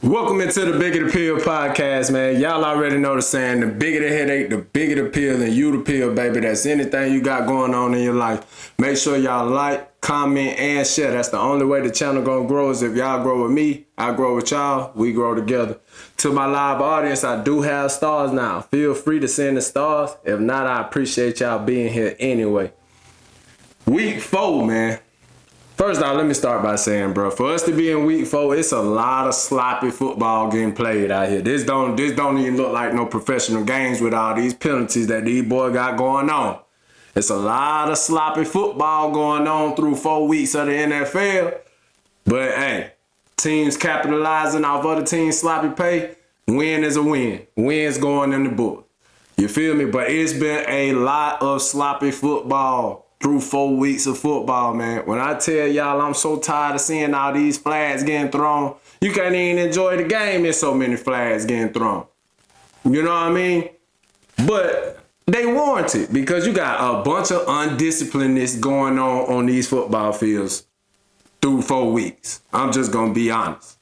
Welcome into the Bigger the Pill podcast, man. Y'all already know the saying, the bigger the headache, the bigger the pill, and you the pill, baby. That's anything you got going on in your life. Make sure y'all like, comment, and share. That's the only way the channel gonna grow is if y'all grow with me, I grow with y'all, we grow together. To my live audience, I do have stars now. Feel free to send the stars. If not, I appreciate y'all being here anyway. Week 4, man. First off, let me start by saying, bro, for us to be in week 4, it's a lot of sloppy football getting played out here. This don't even look like no professional games with all these penalties that these boys got going on. It's a lot of sloppy football going on through 4 weeks of the NFL. But hey, teams capitalizing off other teams' sloppy play, win is a win. Win's going in the book. You feel me? But it's been a lot of sloppy football through 4 weeks of football, man. When I tell y'all I'm so tired of seeing all these flags getting thrown, you can't even enjoy the game. There's so many flags getting thrown. You know what I mean? But they warranted because you got a bunch of undisciplinedness going on these football fields through 4 weeks. I'm just going to be honest.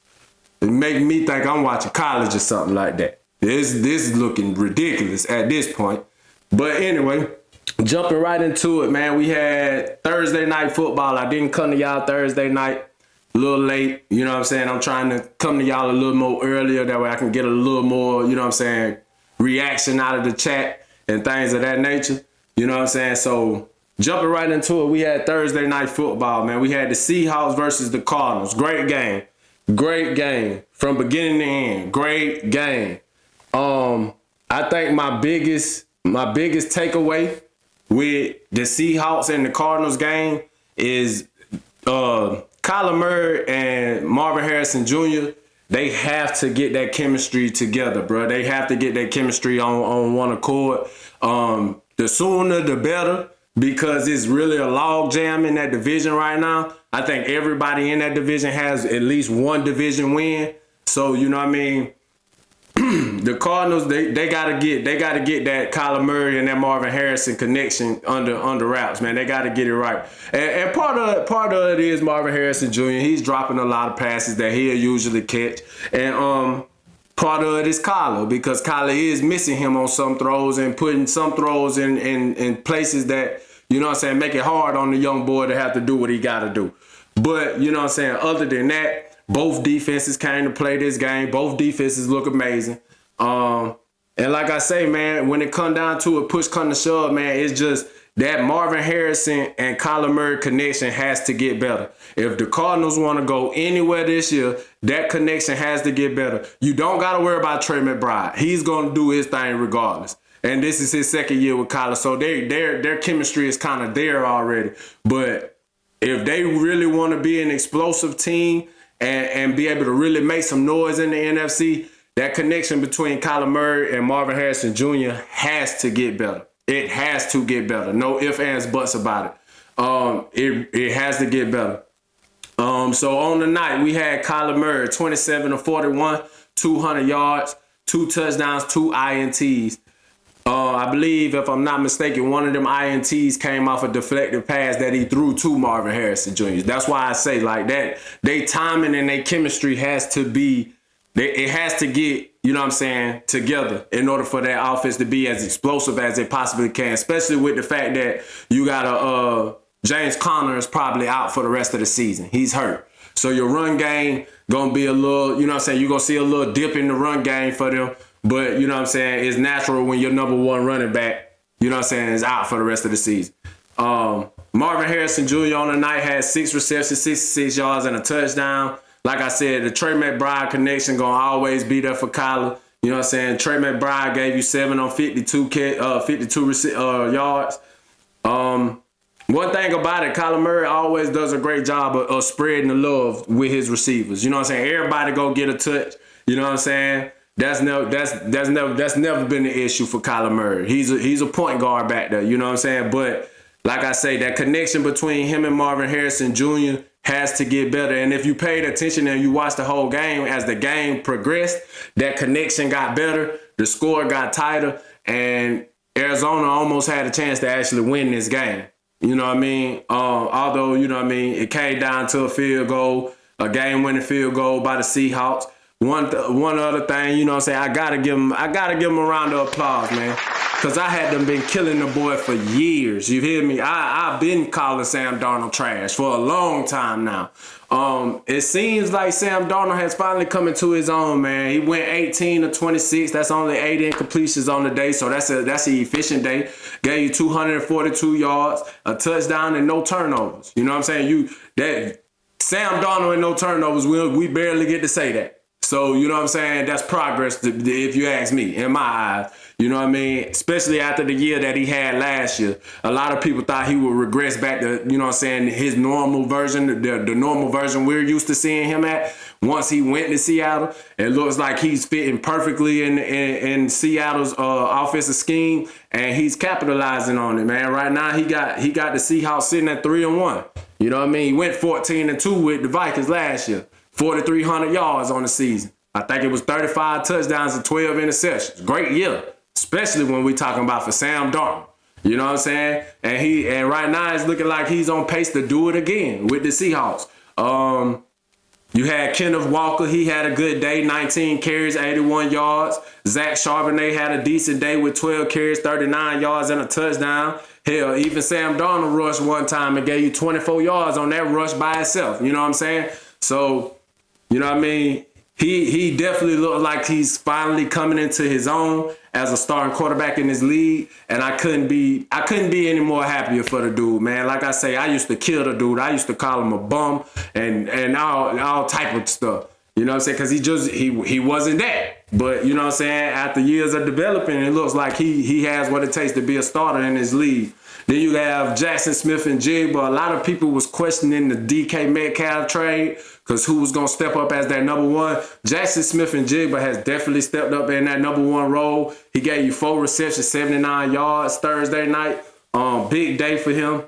It make me think I'm watching college or something like that. This is looking ridiculous at this point. But anyway, jumping right into it, man. We had Thursday night football. I didn't come to y'all Thursday night, a little late. You know what I'm saying? I'm trying to come to y'all a little more earlier. That way I can get a little more, you know what I'm saying, reaction out of the chat and things of that nature. You know what I'm saying? So jumping right into it, we had Thursday night football, man. We had the Seahawks versus the Cardinals. Great game. Great game. From beginning to end. Great game. I think my biggest takeaway with the Seahawks and the Cardinals game is Kyler Murray and Marvin Harrison Jr., they have to get that chemistry together, bro. They have to get that chemistry on one accord. The sooner, the better, because it's really a log jam in that division right now. I think everybody in that division has at least one division win. So, you know what I mean? The Cardinals, they gotta get that Kyler Murray and that Marvin Harrison connection under wraps, man. They gotta get it right. And part of it is Marvin Harrison Jr. He's dropping a lot of passes that he'll usually catch. And part of it is Kyler, because Kyler is missing him on some throws and putting some throws in places that, you know what I'm saying, make it hard on the young boy to have to do what he gotta do. But, you know what I'm saying, other than that, both defenses came to play this game. Both defenses look amazing. And like I say, man, when it come down to it, push come to shove, man, it's just that Marvin Harrison and Kyler Murray connection has to get better. If the Cardinals want to go anywhere this year, that connection has to get better. You don't got to worry about Trey McBride. He's going to do his thing regardless. And this is his second year with Kyler, so their chemistry is kind of there already. But if they really want to be an explosive team and be able to really make some noise in the NFC, that connection between Kyler Murray and Marvin Harrison Jr. has to get better. It has to get better. No ifs, ands, buts about it. It has to get better. So on the night, we had Kyler Murray, 27 of 41, 200 yards, 2 touchdowns, 2 INTs. I believe, if I'm not mistaken, one of them INTs came off a deflected pass that he threw to Marvin Harrison Jr. That's why I say like that. They timing and they chemistry has to be, it has to get, you know what I'm saying, together in order for that offense to be as explosive as it possibly can, especially with the fact that you got James Conner is probably out for the rest of the season. He's hurt. So your run game going to be a little, you know what I'm saying, you're going to see a little dip in the run game for them. But, you know what I'm saying, it's natural when your number one running back, you know what I'm saying, is out for the rest of the season. Marvin Harrison Jr. on the night had 6 receptions, 66 yards, and a touchdown. Like I said, the Trey McBride connection going to always be there for Kyler. You know what I'm saying? Trey McBride gave you 7 on 52 yards. One thing about it, Kyler Murray always does a great job of spreading the love with his receivers. You know what I'm saying? Everybody go get a touch. You know what I'm saying? That's never been an issue for Kyler Murray. He's a point guard back there, you know what I'm saying? But like I say, that connection between him and Marvin Harrison Jr. has to get better. And if you paid attention and you watched the whole game, as the game progressed, that connection got better, the score got tighter, and Arizona almost had a chance to actually win this game. You know what I mean? Although, you know what I mean, it came down to a field goal, a game-winning field goal by the Seahawks. one other thing, you know what I'm saying? I gotta give him a round of applause, man. Cause I had them been killing the boy for years. You hear me? I've been calling Sam Darnold trash for a long time now. It seems like Sam Darnold has finally come into his own, man. He went 18 to 26. That's only 8 incompletions on the day, so that's an efficient day. Gave you 242 yards, a touchdown, and no turnovers. You know what I'm saying? Sam Darnold and no turnovers. We barely get to say that. So, you know what I'm saying? That's progress, if you ask me, in my eyes. You know what I mean? Especially after the year that he had last year. A lot of people thought he would regress back to, you know what I'm saying, his normal version, the normal version we're used to seeing him at. Once he went to Seattle, it looks like he's fitting perfectly in Seattle's offensive scheme, and he's capitalizing on it, man. Right now, he got the Seahawks sitting at 3-1. You know what I mean? He went 14-2 with the Vikings last year. 4,300 yards on the season. I think it was 35 touchdowns and 12 interceptions. Great year, especially when we're talking about for Sam Darnold. You know what I'm saying? And right now it's looking like he's on pace to do it again with the Seahawks. You had Kenneth Walker. He had a good day, 19 carries, 81 yards. Zach Charbonnet had a decent day with 12 carries, 39 yards and a touchdown. Hell, even Sam Darnold rushed one time and gave you 24 yards on that rush by itself. You know what I'm saying? So, you know what I mean? He definitely looked like he's finally coming into his own as a starting quarterback in this league, and I couldn't be any more happier for the dude, man. Like I say, I used to kill the dude. I used to call him a bum and all type of stuff. You know what I'm saying? Because he wasn't that. But you know what I'm saying? After years of developing, it looks like he has what it takes to be a starter in this league. Then you have Jackson Smith-Njigba. A lot of people was questioning the DK Metcalf trade because who was going to step up as that number one. Jackson Smith-Njigba has definitely stepped up in that number one role. He gave you 4 receptions, 79 yards Thursday night. Big day for him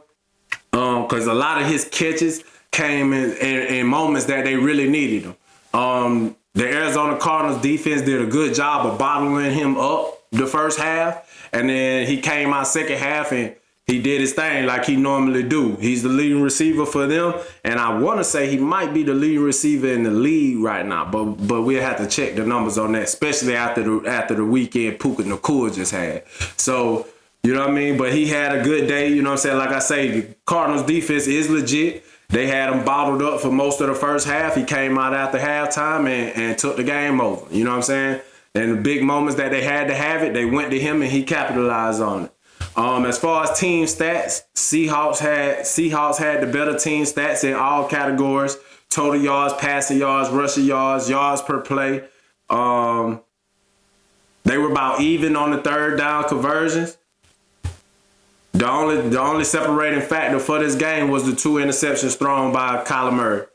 because a lot of his catches came in moments that they really needed them. The Arizona Cardinals defense did a good job of bottling him up the first half, and then he came out second half and he did his thing like he normally do. He's the leading receiver for them, and I want to say he might be the leading receiver in the league right now, but we'll have to check the numbers on that, especially after the weekend Puka Nacua just had. So, you know what I mean? But he had a good day, you know what I'm saying? Like I say, the Cardinals defense is legit. They had him bottled up for most of the first half. He came out after halftime and took the game over. You know what I'm saying? And the big moments that they had to have it, they went to him and he capitalized on it. As far as team stats, Seahawks had the better team stats in all categories: total yards, passing yards, rushing yards, yards per play. They were about even on the third down conversions. The only separating factor for this game was the 2 interceptions thrown by Kyler Murray.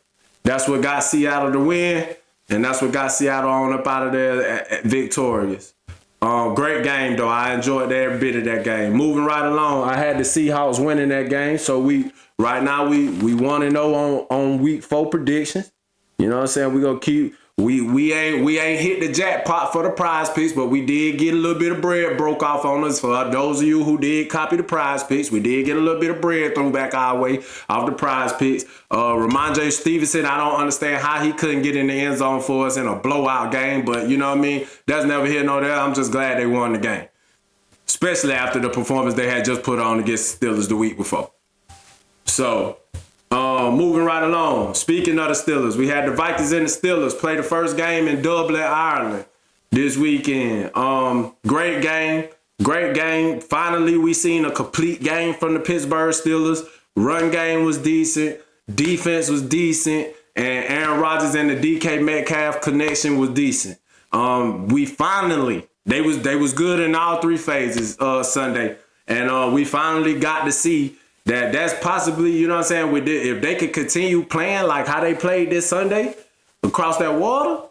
That's what got Seattle to win, and that's what got Seattle on up out of there victorious. Great game, though. I enjoyed every bit of that game. Moving right along, I had the Seahawks winning that game. So right now we 1-0 on week 4 predictions. You know what I'm saying? We're gonna keep we ain't hit the jackpot for the prize picks, but we did get a little bit of bread broke off on us. For those of you who did copy the prize picks, we did get a little bit of bread thrown back our way off the prize picks. Ramondre Stevenson, I don't understand how he couldn't get in the end zone for us in a blowout game, but you know what I mean? That's never here nor there. I'm just glad they won the game, especially after the performance they had just put on against the Steelers the week before. So, moving right along. Speaking of the Steelers, we had the Vikings and the Steelers play the first game in Dublin, Ireland this weekend. Great game. Finally, we seen a complete game from the Pittsburgh Steelers. Run game was decent. Defense was decent. And Aaron Rodgers and the DK Metcalf connection was decent. They was good in all 3 phases Sunday. And we finally got to see that's possibly, you know what I'm saying, if they could continue playing like how they played this Sunday across that water,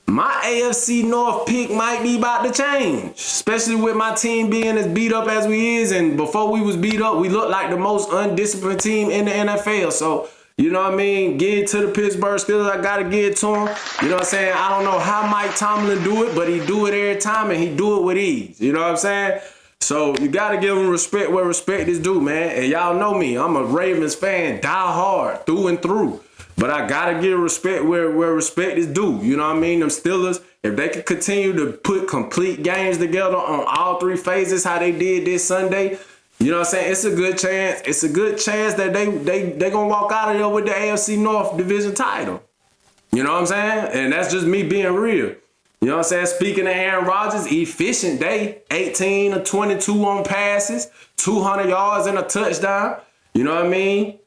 my AFC North pick might be about to change, especially with my team being as beat up as we is. And before we was beat up, we looked like the most undisciplined team in the NFL. So, you know what I mean? Give it to the Pittsburgh Steelers. I got to give it to them. You know what I'm saying? I don't know how Mike Tomlin do it, but he do it every time, and he do it with ease. You know what I'm saying? So you got to give him respect where respect is due, man. And y'all know me. I'm a Ravens fan, die hard, through and through. But I gotta give respect where respect is due. You know what I mean? Them Steelers, if they can continue to put complete games together on all three phases, how they did this Sunday, you know what I'm saying? It's a good chance. It's a good chance that they gonna walk out of there with the AFC North division title. You know what I'm saying? And that's just me being real. You know what I'm saying? Speaking of Aaron Rodgers, efficient day, 18 of 22 on passes, 200 yards and a touchdown. You know what I mean?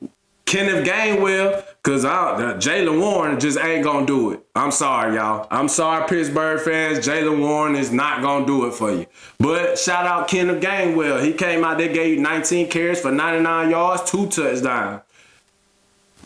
Kenneth Gainwell, because Jaylen Warren just ain't going to do it. I'm sorry, y'all. I'm sorry, Pittsburgh fans. Jaylen Warren is not going to do it for you. But shout out Kenneth Gainwell. He came out there, gave you 19 carries for 99 yards, 2 touchdowns.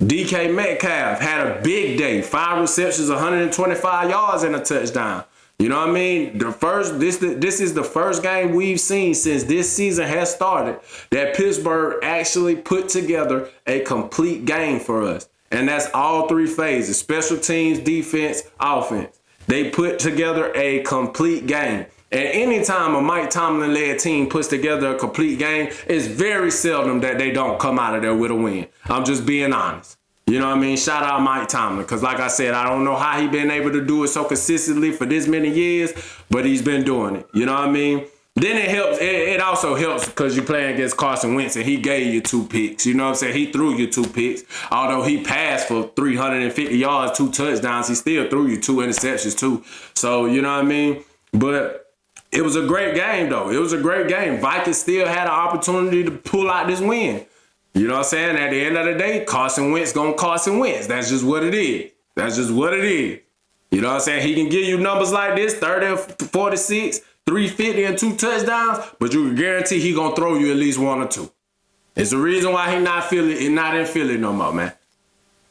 DK Metcalf had a big day, 5 receptions, 125 yards and a touchdown. You know what I mean? This is the first game we've seen since this season has started that Pittsburgh actually put together a complete game for us. And that's all three phases: special teams, defense, offense. They put together a complete game. And anytime a Mike Tomlin-led team puts together a complete game, it's very seldom that they don't come out of there with a win. I'm just being honest. You know what I mean? Shout out Mike Tomlin, because like I said, I don't know how he been able to do it so consistently for this many years, but he's been doing it. You know what I mean? Then it helps. It also helps because you're playing against Carson Wentz and he gave you 2 picks. You know what I'm saying? He threw you 2 picks. Although he passed for 350 yards, 2 touchdowns, he still threw you 2 interceptions too. So, you know what I mean? But it was a great game, though. It was a great game. Vikings still had an opportunity to pull out this win. You know what I'm saying? At the end of the day, Carson Wentz gonna Carson Wentz. That's just what it is. That's just what it is. You know what I'm saying? He can give you numbers like this, 30, 46, 350, and 2 touchdowns, but you can guarantee he gonna throw you at least 1 or 2. It's the reason why he not in Philly no more, man.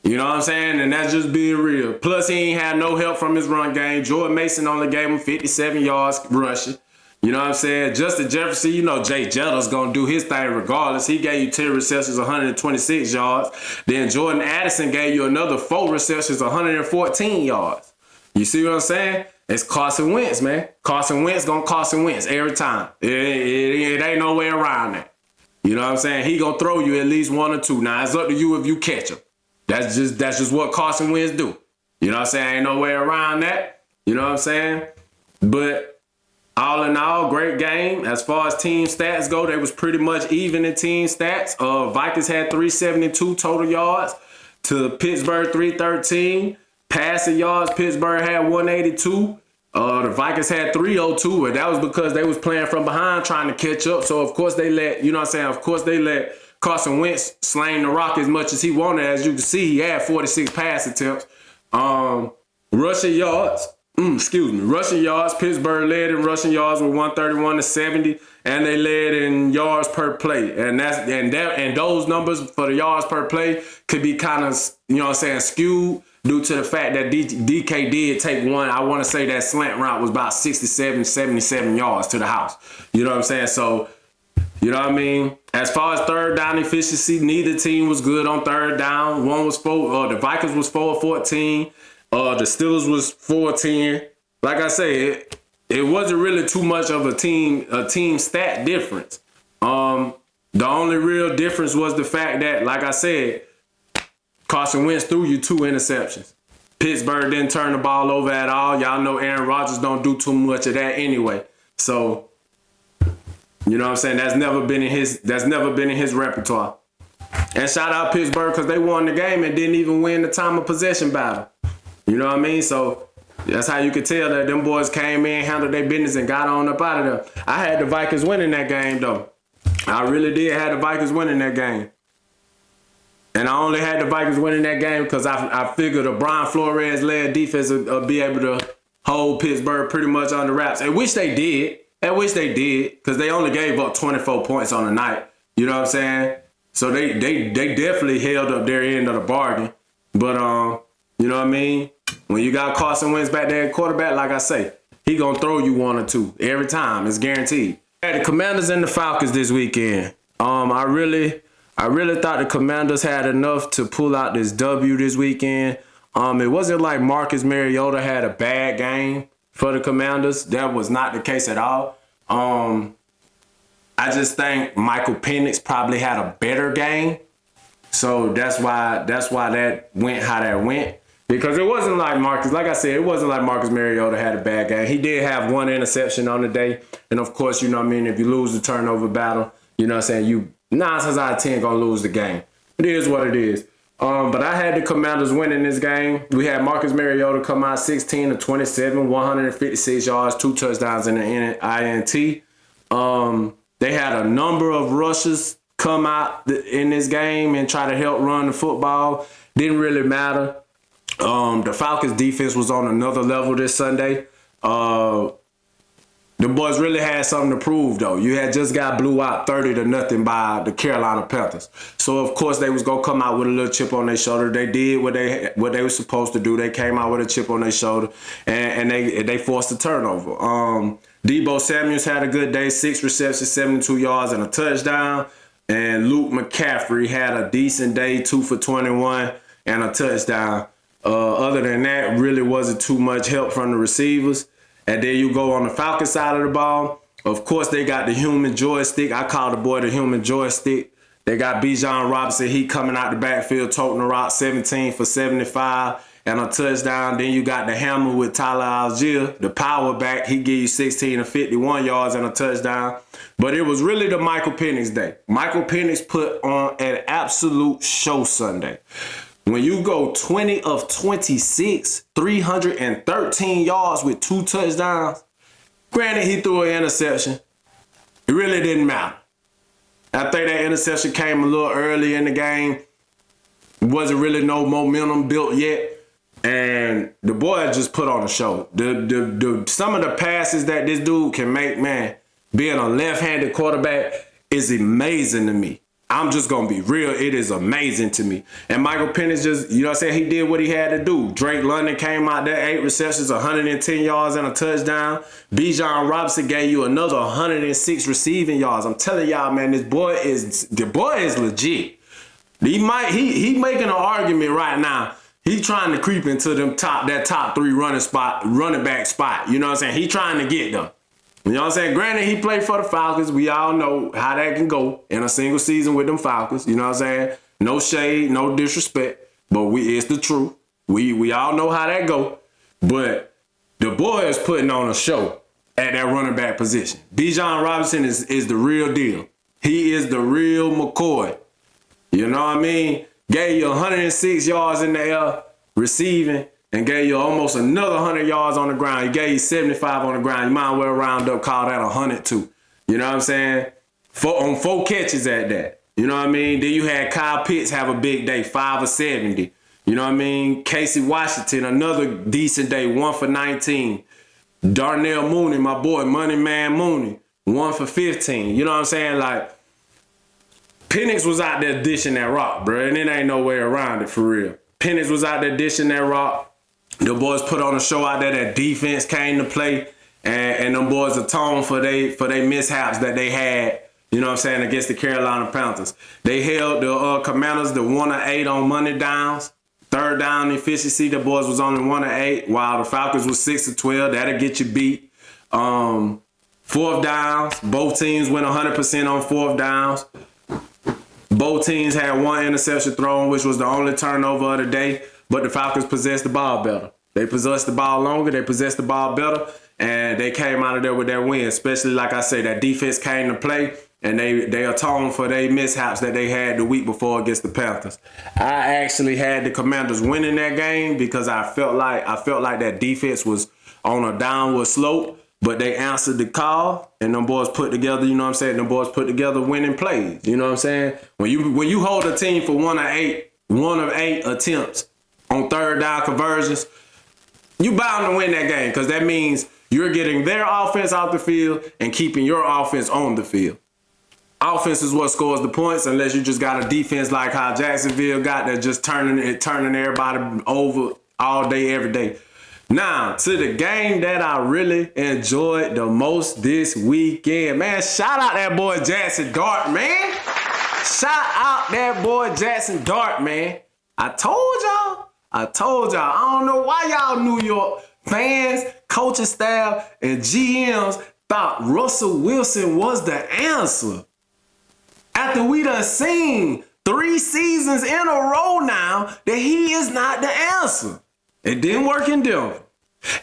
You know what I'm saying? And that's just being real. Plus, he ain't had no help from his run game. Jordan Mason only gave him 57 yards rushing. You know what I'm saying? Justin Jefferson, you know Jay Jetter's going to do his thing regardless. He gave you 10 receptions, 126 yards. Then Jordan Addison gave you another 4 receptions, 114 yards. You see what I'm saying? It's Carson Wentz, man. Carson Wentz going to Carson Wentz every time. It ain't no way around that. You know what I'm saying? He going to throw you at least 1 or 2. Now, it's up to you if you catch him. That's just what Carson Wentz do. You know what I'm saying? Ain't no way around that. You know what I'm saying? But all in all, great game. As far as team stats go, they was pretty much even in team stats. Vikings had 372 total yards to Pittsburgh 313. Passing yards, Pittsburgh had 182. The Vikings had 302, and that was because they was playing from behind trying to catch up. So, of course, they let, you know what I'm saying? Of course, they let Carson Wentz slang the rock as much as he wanted. As you can see, he had 46 pass attempts. Rushing yards, Pittsburgh led in rushing yards with 131 to 70, and they led in yards per play. And those numbers for the yards per play could be kind of, you know what I'm saying, skewed due to the fact that DK did take one. I want to say that slant route was about 67, 77 yards to the house. You know what I'm saying? So, you know what I mean? As far as third down efficiency, neither team was good on third down. The Vikings was 4 of 14. The Steelers was 4 of 10. Like I say, it wasn't really too much of a team stat difference. The only real difference was the fact that, like I said, Carson Wentz threw you 2 interceptions. Pittsburgh didn't turn the ball over at all. Y'all know Aaron Rodgers don't do too much of that anyway. So, you know what I'm saying? That's never been in his repertoire. And shout out Pittsburgh because they won the game and didn't even win the time of possession battle. You know what I mean? So that's how you could tell that them boys came in, handled their business, and got on up out of there. I had the Vikings winning that game, though. I really did have the Vikings winning that game. And I only had the Vikings winning that game because I figured a Brian Flores-led defense would be able to hold Pittsburgh pretty much on the wraps. And which they did. Because they only gave up 24 points on the night. You know what I'm saying? So they definitely held up their end of the bargain. But, you know what I mean? When you got Carson Wentz back there at quarterback, like I say, he going to throw you 1 or 2 every time. It's guaranteed. The Commanders and the Falcons this weekend. I really thought the Commanders had enough to pull out this W this weekend. It wasn't like Marcus Mariota had a bad game for the Commanders. That was not the case at all. I just think Michael Penix probably had a better game. So that's why that went how that went. Because it wasn't like Marcus, like I said, it wasn't like Marcus Mariota had a bad game. He did have one interception on the day. And of course, you know what I mean, if you lose the turnover battle, you know what I'm saying, you 9 times out of 10 gonna lose the game. It is what it is. But I had the Commanders winning this game. We had Marcus Mariota come out 16 of 27, 156 yards, 2 touchdowns in the INT. They had a number of rushers come out in this game and try to help run the football. Didn't really matter. The Falcons defense was on another level this Sunday. The boys really had something to prove, though. You had just got blew out 30-0 by the Carolina Panthers. So, of course, they was going to come out with a little chip on their shoulder. They did what they were supposed to do. They came out with a chip on their shoulder, and they forced a turnover. Deebo Samuels had a good day, 6 receptions, 72 yards, and a touchdown. And Luke McCaffrey had a decent day, 2 for 21 and a touchdown. Other than that, really wasn't too much help from the receivers. And then you go on the Falcons side of the ball. Of course, they got the human joystick. I call the boy the human joystick. They got Bijan Robinson. He coming out the backfield, toting the rock, 17 for 75 and a touchdown. Then you got the hammer with Tyler Algier, the power back. He gave you 16 to 51 yards and a touchdown. But it was really the Michael Penix day. Michael Penix put on an absolute show Sunday. When you go 20 of 26, 313 yards with 2 touchdowns, granted he threw an interception. It really didn't matter. I think that interception came a little early in the game. Wasn't really no momentum built yet. And the boy just put on a show. Some of the passes that this dude can make, man, being a left-handed quarterback is amazing to me. I'm just going to be real. It is amazing to me. And Michael Penix just, you know what I'm saying, he did what he had to do. Drake London came out there, 8 receptions, 110 yards and a touchdown. Bijan Robinson gave you another 106 receiving yards. I'm telling y'all, man, the boy is legit. He making an argument right now. He trying to creep into that top 3 running back spot. You know what I'm saying? He trying to get them. You know what I'm saying? Granted, he played for the Falcons. We all know how that can go in a single season with them Falcons. You know what I'm saying? No shade, no disrespect, but it's the truth. We all know how that go. But the boy is putting on a show at that running back position. Bijan Robinson is the real deal. He is the real McCoy. You know what I mean? Gave you 106 yards in the air receiving, and gave you almost another 100 yards on the ground. He gave you 75 on the ground. You might well round up, call that 100 too. You know what I'm saying? On 4 catches at that. You know what I mean? Then you had Kyle Pitts have a big day, 5 of 70. You know what I mean? Casey Washington, another decent day, 1 for 19. Darnell Mooney, my boy, Money Man Mooney, 1 for 15. You know what I'm saying? Like, Penix was out there dishing that rock, bro, and it ain't no way around it for real. Penix was out there dishing that rock. The boys put on a show out there. That defense came to play, and them boys atoned for they mishaps that they had, you know what I'm saying, against the Carolina Panthers. They held the Commanders to 1 of 8 on money downs. 3rd down efficiency, the boys was only 1 of 8, while the Falcons was 6 of 12. That'll get you beat. 4th downs, both teams went 100% on 4th downs. Both teams had 1 interception thrown, which was the only turnover of the day. But the Falcons possessed the ball better. They possessed the ball longer. They possessed the ball better. And they came out of there with that win. Especially, like I say, that defense came to play. And they atoned for their mishaps that they had the week before against the Panthers. I actually had the Commanders winning that game because I felt like that defense was on a downward slope. But they answered the call, and them boys put together, you know what I'm saying? Them boys put together winning plays. You know what I'm saying? When you hold a team for 1 of 8 attempts on 3rd down conversions, you bound to win that game because that means you're getting their offense out the field and keeping your offense on the field. Offense is what scores the points, unless you just got a defense like how Jacksonville got that just turning everybody over all day, every day. Now, to the game that I really enjoyed the most this weekend. Man, shout out that boy Jackson Dart, man. Shout out that boy Jackson Dart, man. I told y'all. I don't know why y'all New York fans, coaching staff, and GMs thought Russell Wilson was the answer. After we done seen 3 seasons in a row now that he is not the answer. It didn't work in Denver.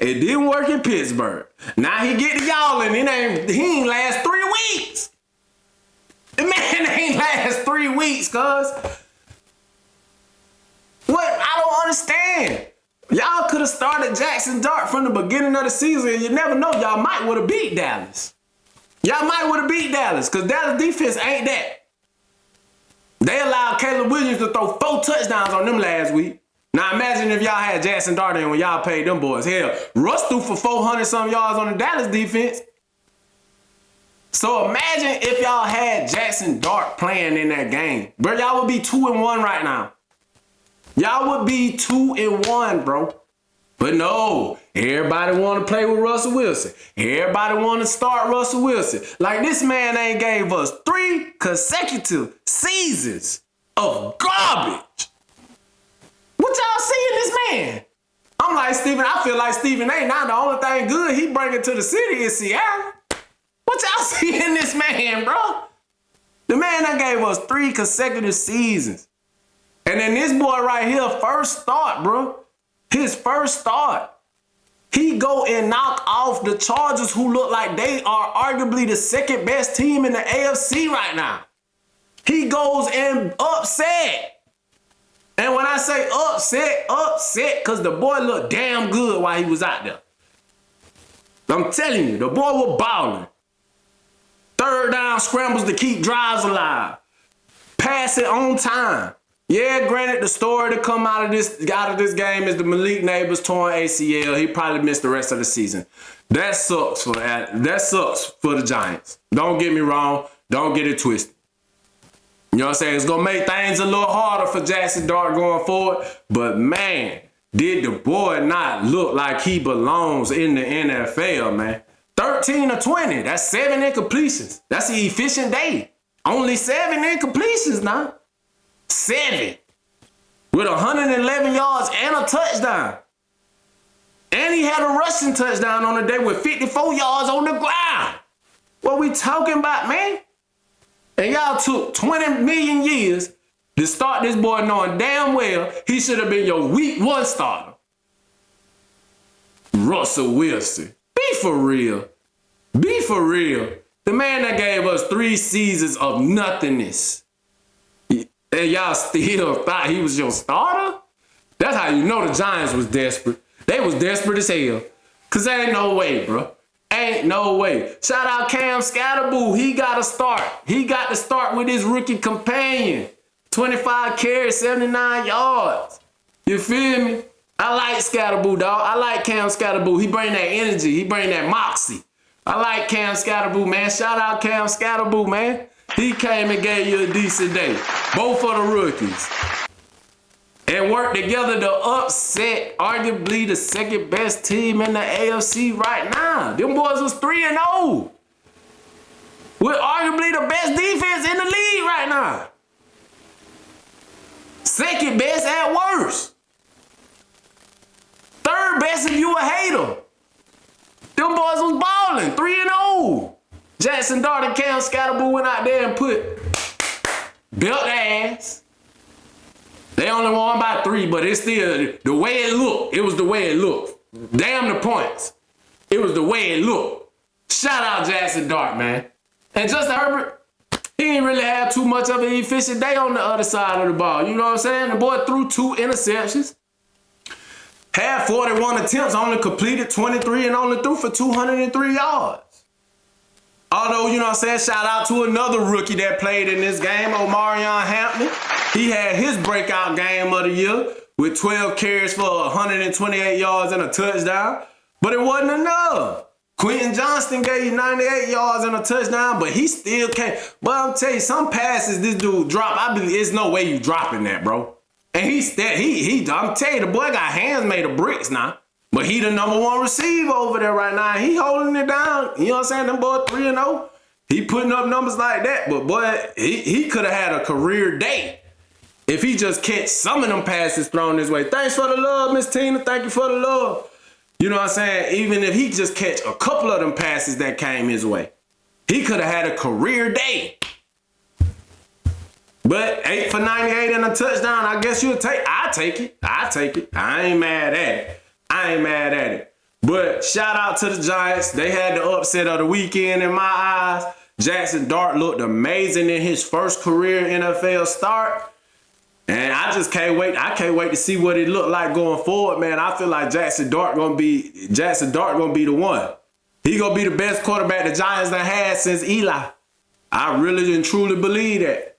It didn't work in Pittsburgh. Now he get to y'all and he ain't last 3 weeks. The man ain't last 3 weeks, cuz. What? I don't understand. Y'all could have started Jackson Dart from the beginning of the season, and you never know, y'all might would have beat Dallas. Y'all might would have beat Dallas, because Dallas defense ain't that. They allowed Caleb Williams to throw 4 touchdowns on them last week. Now imagine if y'all had Jackson Dart in when y'all paid them boys. Hell, Russ threw for 400-some yards on the Dallas defense. So imagine if y'all had Jackson Dart playing in that game. Bro, y'all would be 2-1 right now. Y'all would be 2-1, bro. But no, everybody want to play with Russell Wilson. Everybody want to start Russell Wilson. Like, this man ain't gave us 3 consecutive seasons of garbage. What y'all see in this man? I'm like, Stephen, I feel like Stephen A. Now the only thing good he bringing to the city is Seattle. What y'all see in this man, bro? The man that gave us 3 consecutive seasons. And then this boy right here, first start, bro. His first start. He go and knock off the Chargers, who look like they are arguably the second best team in the AFC right now. He goes and upset. And when I say upset, because the boy looked damn good while he was out there. I'm telling you, the boy was balling. 3rd down scrambles to keep drives alive. Pass it on time. Yeah, granted, the story to come out of this game is the Malik Neighbors torn ACL. He probably missed the rest of the season. That sucks for the Giants. Don't get me wrong. Don't get it twisted. You know what I'm saying? It's going to make things a little harder for Jackson Dart going forward. But, man, did the boy not look like he belongs in the NFL, man? 13 of 20. That's 7 incompletions. That's an efficient day. Only 7 incompletions now. 7. With 111 yards and a touchdown. And he had a rushing touchdown on the day with 54 yards on the ground. What we talking about, man? And y'all took 20 million years to start this boy knowing damn well he should have been your week 1 starter. Russell Wilson. Be for real. Be for real. The man that gave us 3 seasons of nothingness. And y'all still thought he was your starter? That's how you know the Giants was desperate. They was desperate as hell. Because ain't no way, bro. Ain't no way. Shout out Cam Scatterboo. He got to start. He got to start with his rookie companion. 25 carries, 79 yards. You feel me? I like Scatterboo, dog. I like Cam Scatterboo. He bring that energy. He bring that moxie. I like Cam Scatterboo, man. Shout out Cam Scatterboo, man. He came and gave you a decent day. Both of the rookies. And worked together to upset arguably the second best team in the AFC right now. Them boys was 3-0. With arguably the best defense in the league right now. Second best at worst. Third best if you a hater. Them boys was balling. 3-0. Jackson Dart and Cam Scatterboo went out there and built their ass. They only won by 3, but it's still the way it looked. It was the way it looked. Damn the points. It was the way it looked. Shout out Jackson Dart, man. And Justin Herbert, he didn't really have too much of an efficient day on the other side of the ball. You know what I'm saying? The boy threw 2 interceptions. Had 41 attempts, only completed 23, and only threw for 203 yards. Although, you know what I'm saying, shout out to another rookie that played in this game, Omarion Hampton. He had his breakout game of the year with 12 carries for 128 yards and a touchdown. But it wasn't enough. Quentin Johnston gave you 98 yards and a touchdown, but he still can't. But I'm telling you, some passes this dude dropped, I believe there's no way you dropping that, bro. And I'm telling you, the boy got hands made of bricks now. But he the number 1 receiver over there right now. He holding it down. You know what I'm saying? Them boy 3-0. He putting up numbers like that. But boy, he could have had a career day if he just catch some of them passes thrown his way. Thanks for the love, Miss Tina. Thank you for the love. You know what I'm saying? Even if he just catch a couple of them passes that came his way, he could have had a career day. But 8 for 98 and a touchdown, I guess I take it. I ain't mad at it. But shout out to the Giants. They had the upset of the weekend in my eyes. Jackson Dart looked amazing in his first career NFL start. And I just can't wait. I can't wait to see what it looked like going forward, man. I feel like Jackson Dart gonna be the one. He gonna be the best quarterback the Giants done had since Eli. I really and truly believe that.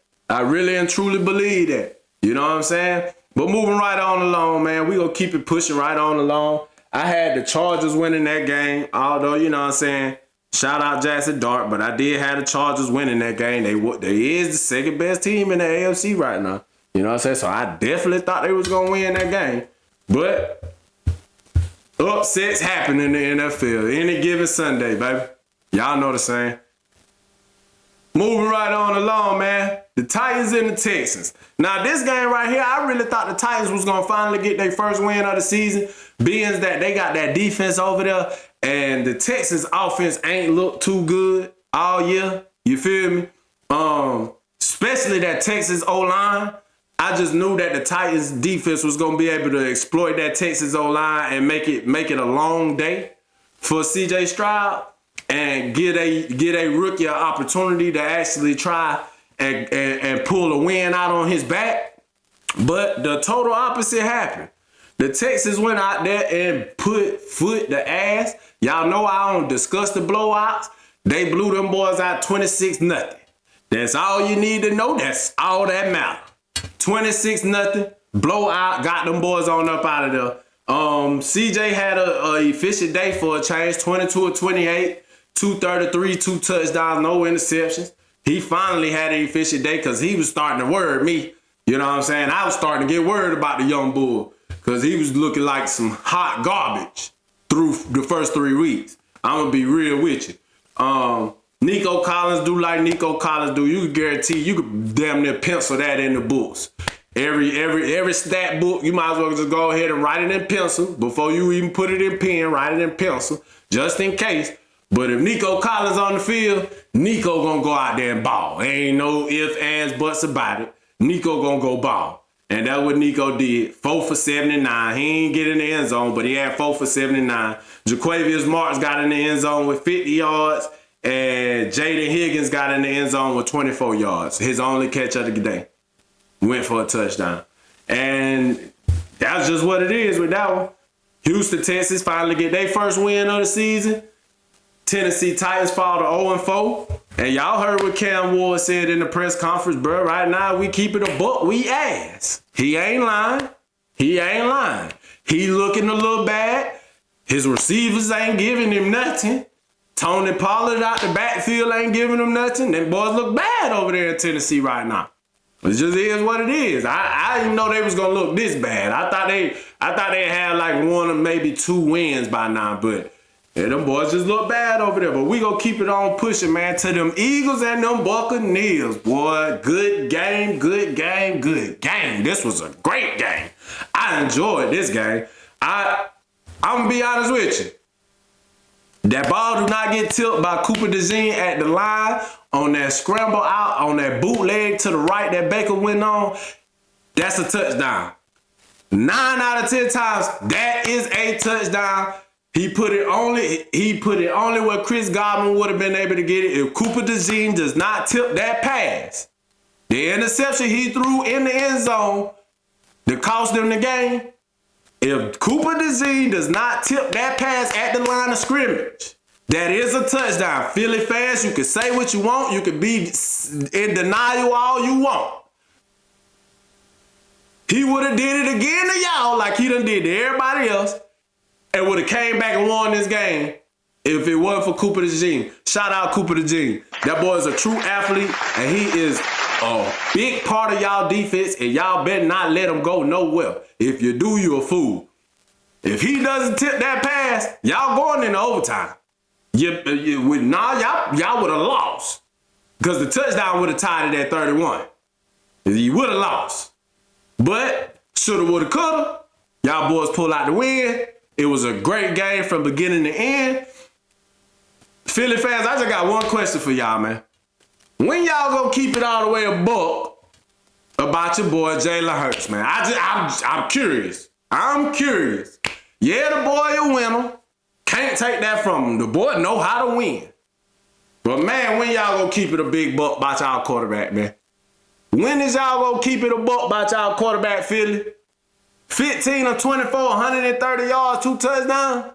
You know what I'm saying? But moving right on along, man, we gonna keep it pushing right on along. I had the Chargers winning that game, although, you know what I'm saying, shout out Jackson Dart, but I did have the Chargers winning that game. They is the second best team in the AFC right now. You know what I'm saying? So I definitely thought they was going to win that game. But upsets happen in the NFL any given Sunday, baby. Y'all know the same. Moving right on along, man. The Titans and the Texans. Now, this game right here, I really thought the Titans was going to finally get their first win of the season, being that they got that defense over there, and the Texans offense ain't looked too good all year. You feel me? Especially that Texas O-line. I just knew that the Titans defense was going to be able to exploit that Texas O-line and make it a long day for CJ Stroud and get a rookie an opportunity to actually try and pull a win out on his back. But the total opposite happened. The Texans went out there and put foot to ass. Y'all know I don't discuss the blowouts. They blew them boys out 26-0. That's all you need to know. That's all that matters. 26-0, blowout, got them boys on up out of there. CJ had a efficient day for a change, 22 of 28, 233, 2 touchdowns, no interceptions. He finally had an efficient day because he was starting to worry me. You know what I'm saying? I was starting to get worried about the young bull because he was looking like some hot garbage through the first 3 weeks. I'm going to be real with you. Nico Collins do like Nico Collins do. You can guarantee you could damn near pencil that in the books. Every stat book, you might as well just go ahead and write it in pencil before you even put it in pen. Write it in pencil just in case. But if Nico Collins on the field, Nico gonna go out there and ball. Ain't no ifs, ands, buts about it. Nico gonna go ball. And that's what Nico did. 4 for 79. He ain't get in the end zone, but he had 4 for 79. Jaquavius Marks got in the end zone with 50 yards. And Jaden Higgins got in the end zone with 24 yards. His only catch of the day. Went for a touchdown. And that's just what it is with that one. Houston, Texas finally get their first win of the season. Tennessee Titans fall to 0-4. And y'all heard what Cam Ward said in the press conference, bro. Right now, we keep it a buck, we ass. He ain't lying. He looking a little bad. His receivers ain't giving him nothing. Tony Pollard out the backfield ain't giving them nothing. Them boys look bad over there in Tennessee right now. It just is what it is. I didn't know they was gonna look this bad. I thought they had like 1 or maybe 2 wins by now, but yeah, them boys just look bad over there. But we gonna keep it on pushing, man, to them Eagles and them Buccaneers, boy. Good game. This was a great game. I enjoyed this game. I'm gonna be honest with you. That ball do not get tipped by Cooper DeJean at the line on that scramble out, on that bootleg to the right that Baker went on. That's a touchdown. 9 out of 10 times, that is a touchdown. He put it only where Chris Godwin would have been able to get it if Cooper DeJean does not tip that pass. The interception he threw in the end zone that cost them the game. If Cooper DeJean does not tip that pass at the line of scrimmage, that is a touchdown. Philly fans, you can say what you want. You can be in denial all you want. He would have did it again to y'all like he done did to everybody else and would have came back and won this game if it wasn't for Cooper DeJean. Shout out Cooper DeJean. That boy is a true athlete, and he is a big part of y'all defense, and y'all better not let him go nowhere. If you do, you a fool. If he doesn't tip that pass, y'all going into overtime. Y'all would have lost because the touchdown would have tied it at 31. You would have lost. But shoulda, woulda, coulda. Y'all boys pull out the win. It was a great game from beginning to end. Philly fans, I just got one question for y'all, man. When y'all gonna keep it all the way a buck about your boy Jalen Hurts, man. I'm curious. I'm curious. Yeah, the boy a winner. Can't take that from him. The boy know how to win. But man, when y'all gonna keep it a big buck about y'all quarterback, man? When is y'all gonna keep it a buck about y'all quarterback, Philly? 15 or 24, 130 yards, 2 touchdowns?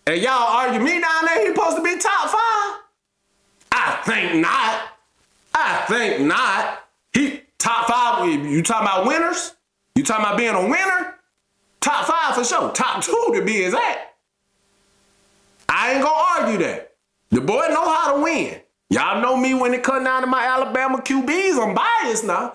And y'all argue me down there, he supposed to be top 5? I think not. I think not. He top 5, you talking about winners? You talking about being a winner? Top 5 for sure. Top 2 to be exact. I ain't gonna argue that. The boy know how to win. Y'all know me when it comes down to my Alabama QBs. I'm biased now.